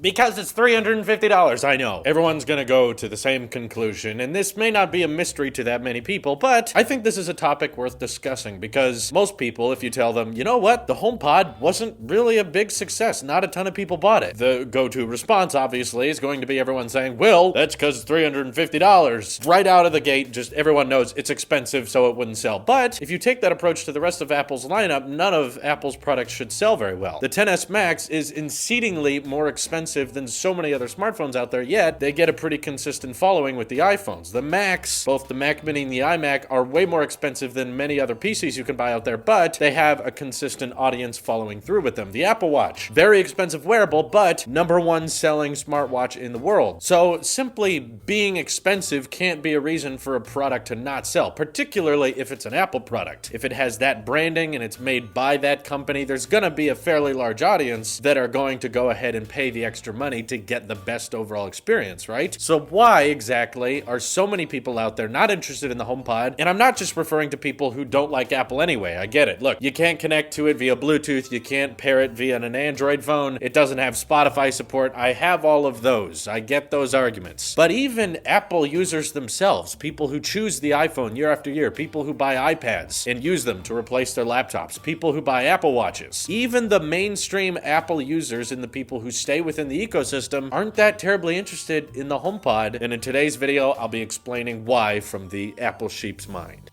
Because it's $350, I know. Everyone's gonna go to the same conclusion, and this may not be a mystery to that many people, but I think this is a topic worth discussing because most people, if you tell them, you know what, the HomePod wasn't really a big success, not a ton of people bought it. The go-to response, obviously, is going to be everyone saying, well, that's because it's $350. Right out of the gate, just everyone knows it's expensive, so it wouldn't sell. But if you take that approach to the rest of Apple's lineup, none of Apple's products should sell very well. The XS Max is exceedingly more expensive than so many other smartphones out there, yet they get a pretty consistent following with the iPhones. The Macs, both the Mac Mini and the iMac, are way more expensive than many other PCs you can buy out there, but they have a consistent audience following through with them. The Apple Watch, very expensive wearable, but #1 selling smartwatch in the world. So simply being expensive can't be a reason for a product to not sell, particularly if it's an Apple product. If it has that branding and it's made by that company, there's gonna be a fairly large audience that are going to go ahead and pay the extra money to get the best overall experience, right? So why exactly are so many people out there not interested in the HomePod? And I'm not just referring to people who don't like Apple anyway. I get it. Look, you can't connect to it via Bluetooth. You can't pair it via an Android phone. It doesn't have Spotify support. I have all of those. I get those arguments. But even Apple users themselves, people who choose the iPhone year after year, people who buy iPads and use them to replace their laptops, people who buy Apple Watches, even the mainstream Apple users and the people who stay within the ecosystem aren't that terribly interested in the HomePod. And in today's video, I'll be explaining why from the Apple sheep's mind.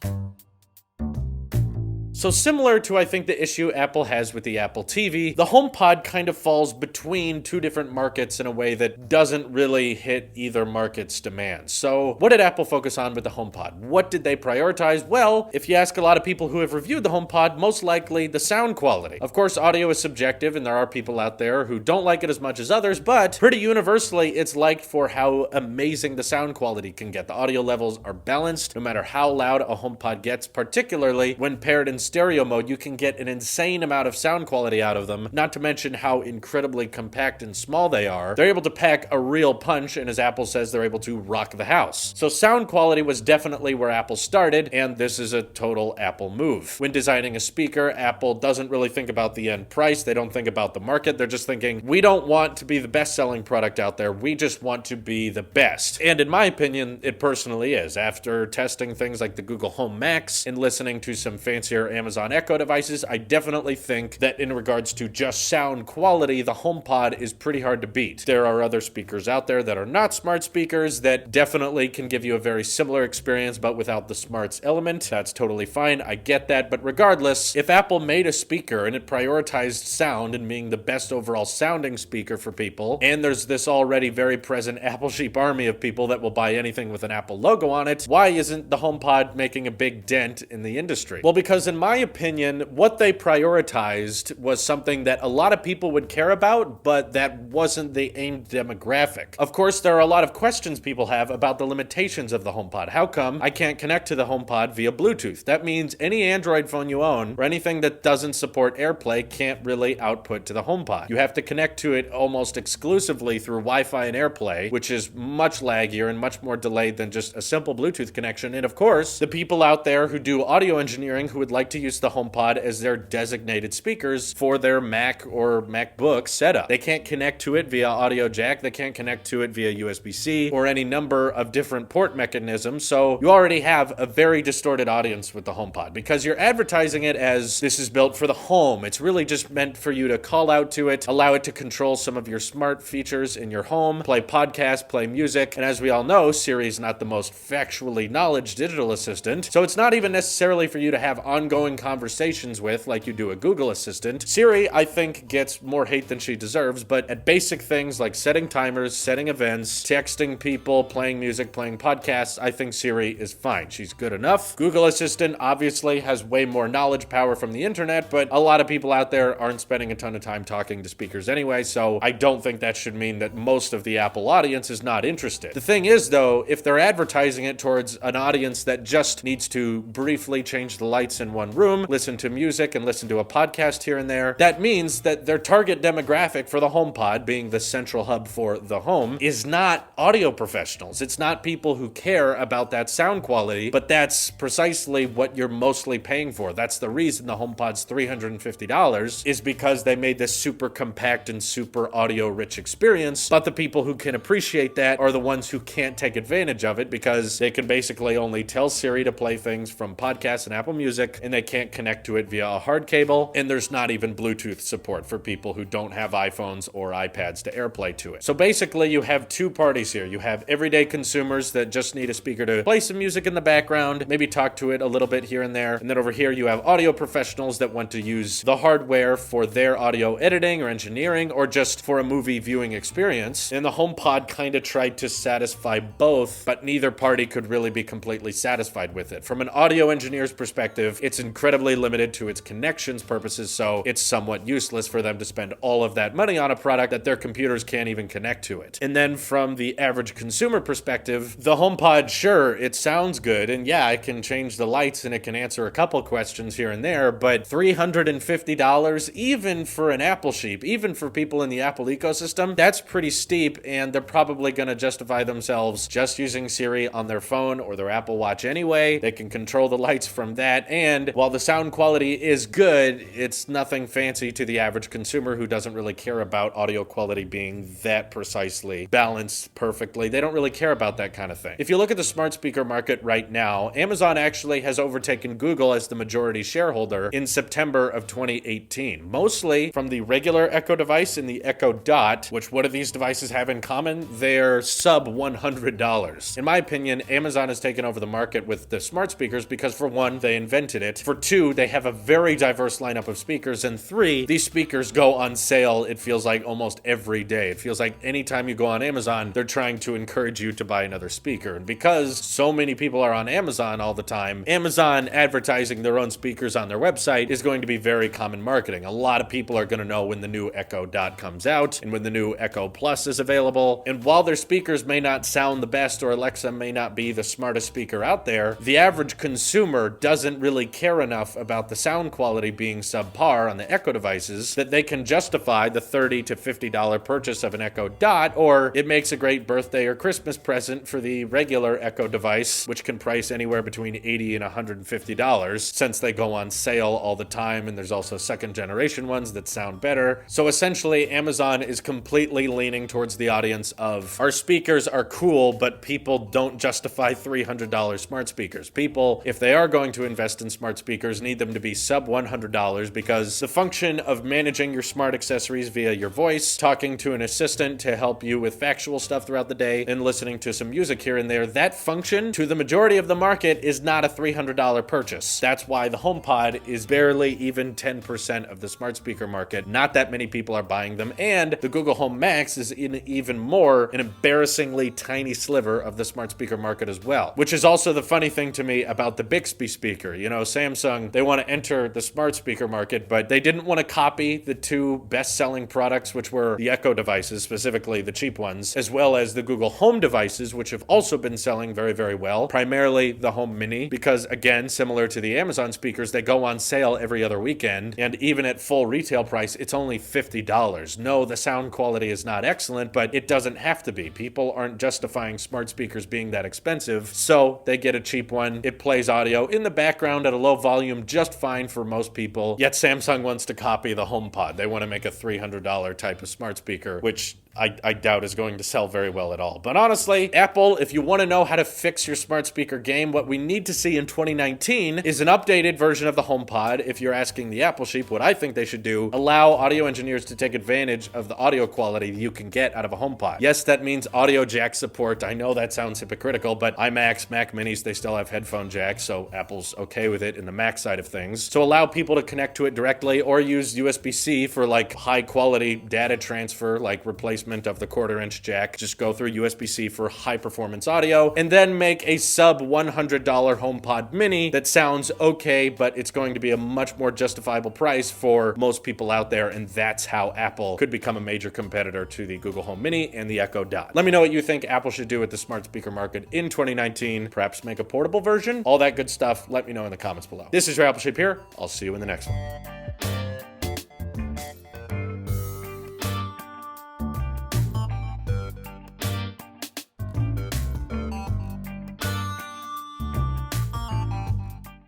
So similar to, I think, the issue Apple has with the Apple TV, the HomePod kind of falls between two different markets in a way that doesn't really hit either market's demands. So what did Apple focus on with the HomePod? What did they prioritize? Well, if you ask a lot of people who have reviewed the HomePod, most likely the sound quality. Of course, audio is subjective, and there are people out there who don't like it as much as others, but pretty universally, it's liked for how amazing the sound quality can get. The audio levels are balanced, no matter how loud a HomePod gets, particularly when paired in stereo mode, you can get an insane amount of sound quality out of them, not to mention how incredibly compact and small they are. They're able to pack a real punch, and as Apple says, they're able to rock the house. So sound quality was definitely where Apple started, and this is a total Apple move. When designing a speaker, Apple doesn't really think about the end price. They don't think about the market. They're just thinking, we don't want to be the best-selling product out there. We just want to be the best. And in my opinion, it personally is. After testing things like the Google Home Max and listening to some fancier Amazon Echo devices, I definitely think that in regards to just sound quality, the HomePod is pretty hard to beat. There are other speakers out there that are not smart speakers that definitely can give you a very similar experience, but without the smarts element. That's totally fine. I get that. But regardless, if Apple made a speaker and it prioritized sound and being the best overall sounding speaker for people, and there's this already very present Apple sheep army of people that will buy anything with an Apple logo on it, why isn't the HomePod making a big dent in the industry? Well, because in my opinion, what they prioritized was something that a lot of people would care about, but that wasn't the aimed demographic. Of course, there are a lot of questions people have about the limitations of the HomePod. How come I can't connect to the HomePod via Bluetooth? That means any Android phone you own or anything that doesn't support AirPlay can't really output to the HomePod. You have to connect to it almost exclusively through Wi-Fi and AirPlay, which is much laggier and much more delayed than just a simple Bluetooth connection. And of course, the people out there who do audio engineering who would like to use the HomePod as their designated speakers for their Mac or MacBook setup. They can't connect to it via audio jack, they can't connect to it via USB-C or any number of different port mechanisms, so you already have a very distorted audience with the HomePod because you're advertising it as this is built for the home. It's really just meant for you to call out to it, allow it to control some of your smart features in your home, play podcasts, play music, and as we all know, Siri is not the most factually knowledge digital assistant, so it's not even necessarily for you to have ongoing conversations with like you do a Google Assistant. Siri, I think, gets more hate than she deserves, but at basic things like setting timers, setting events, texting people, playing music, playing podcasts, I think Siri is fine. She's good enough. Google Assistant obviously has way more knowledge power from the internet, but a lot of people out there aren't spending a ton of time talking to speakers anyway, so I don't think that should mean that most of the Apple audience is not interested. The thing is, though, if they're advertising it towards an audience that just needs to briefly change the lights in one one room, listen to music and listen to a podcast here and there. That means that their target demographic for the HomePod, being the central hub for the home, is not audio professionals. It's not people who care about that sound quality, but that's precisely what you're mostly paying for. That's the reason the HomePod's $350 is because they made this super compact and super audio-rich experience, but the people who can appreciate that are the ones who can't take advantage of it because they can basically only tell Siri to play things from podcasts and Apple Music, and they can't connect to it via a hard cable, and there's not even Bluetooth support for people who don't have iPhones or iPads to AirPlay to it. So basically, you have two parties here. You have everyday consumers that just need a speaker to play some music in the background, maybe talk to it a little bit here and there, and then over here you have audio professionals that want to use the hardware for their audio editing or engineering or just for a movie viewing experience. And the HomePod kind of tried to satisfy both, but neither party could really be completely satisfied with it. From an audio engineer's perspective, it's incredibly limited to its connections purposes, so it's somewhat useless for them to spend all of that money on a product that their computers can't even connect to it. And then from the average consumer perspective, the HomePod, sure, it sounds good, and yeah, it can change the lights and it can answer a couple questions here and there, but $350, even for an Apple sheep, even for people in the Apple ecosystem, that's pretty steep, and they're probably going to justify themselves just using Siri on their phone or their Apple Watch anyway. They can control the lights from that, and while the sound quality is good, it's nothing fancy to the average consumer who doesn't really care about audio quality being that precisely balanced perfectly. They don't really care about that kind of thing. If you look at the smart speaker market right now, Amazon actually has overtaken Google as the majority shareholder in September of 2018, mostly from the regular Echo device and the Echo Dot, which what do these devices have in common? They're sub $100. In my opinion, Amazon has taken over the market with the smart speakers because, for one, they invented it. For two, they have a very diverse lineup of speakers. And three, these speakers go on sale, it feels like, almost every day. It feels like anytime you go on Amazon, they're trying to encourage you to buy another speaker. And because so many people are on Amazon all the time, Amazon advertising their own speakers on their website is going to be very common marketing. A lot of people are going to know when the new Echo Dot comes out and when the new Echo Plus is available. And while their speakers may not sound the best or Alexa may not be the smartest speaker out there, the average consumer doesn't really care enough about the sound quality being subpar on the Echo devices that they can justify the $30 to $50 purchase of an Echo Dot, or it makes a great birthday or Christmas present for the regular Echo device, which can price anywhere between $80 and $150 since they go on sale all the time, and there's also second generation ones that sound better. So essentially, Amazon is completely leaning towards the audience of our speakers are cool, but people don't justify $300 smart speakers. People, if they are going to invest in smart speakers, need them to be sub $100 because the function of managing your smart accessories via your voice, talking to an assistant to help you with factual stuff throughout the day, and listening to some music here and there, that function to the majority of the market is not a $300 purchase. That's why the HomePod is barely even 10% of the smart speaker market. Not that many people are buying them, and the Google Home Max is in even more an embarrassingly tiny sliver of the smart speaker market as well, which is also the funny thing to me about the Bixby speaker. You know, Samsung, they want to enter the smart speaker market, but they didn't want to copy the two best-selling products, which were the Echo devices, specifically the cheap ones, as well as the Google Home devices, which have also been selling very, very well, primarily the Home Mini, because again, similar to the Amazon speakers, they go on sale every other weekend, and even at full retail price, it's only $50. No, the sound quality is not excellent, but it doesn't have to be. People aren't justifying smart speakers being that expensive, so they get a cheap one. It plays audio in the background at a low volume just fine for most people, yet Samsung wants to copy the HomePod. They want to make a $300 type of smart speaker, which I doubt is going to sell very well at all. But honestly, Apple, if you want to know how to fix your smart speaker game, what we need to see in 2019 is an updated version of the HomePod. If you're asking the Apple sheep what I think they should do, allow audio engineers to take advantage of the audio quality you can get out of a HomePod. Yes, that means audio jack support. I know that sounds hypocritical, but iMacs, Mac Minis, they still have headphone jacks, so Apple's okay with it in the Mac side of things. So allow people to connect to it directly or use USB-C for like high quality data transfer, like replace replacement of the 1/4-inch jack, just go through USB-C for high-performance audio, and then make a sub-$100 HomePod Mini that sounds okay, but it's going to be a much more justifiable price for most people out there, and that's how Apple could become a major competitor to the Google Home Mini and the Echo Dot. Let me know what you think Apple should do with the smart speaker market in 2019. Perhaps make a portable version? All that good stuff. Let me know in the comments below. This is your Apple Shape here. I'll see you in the next one.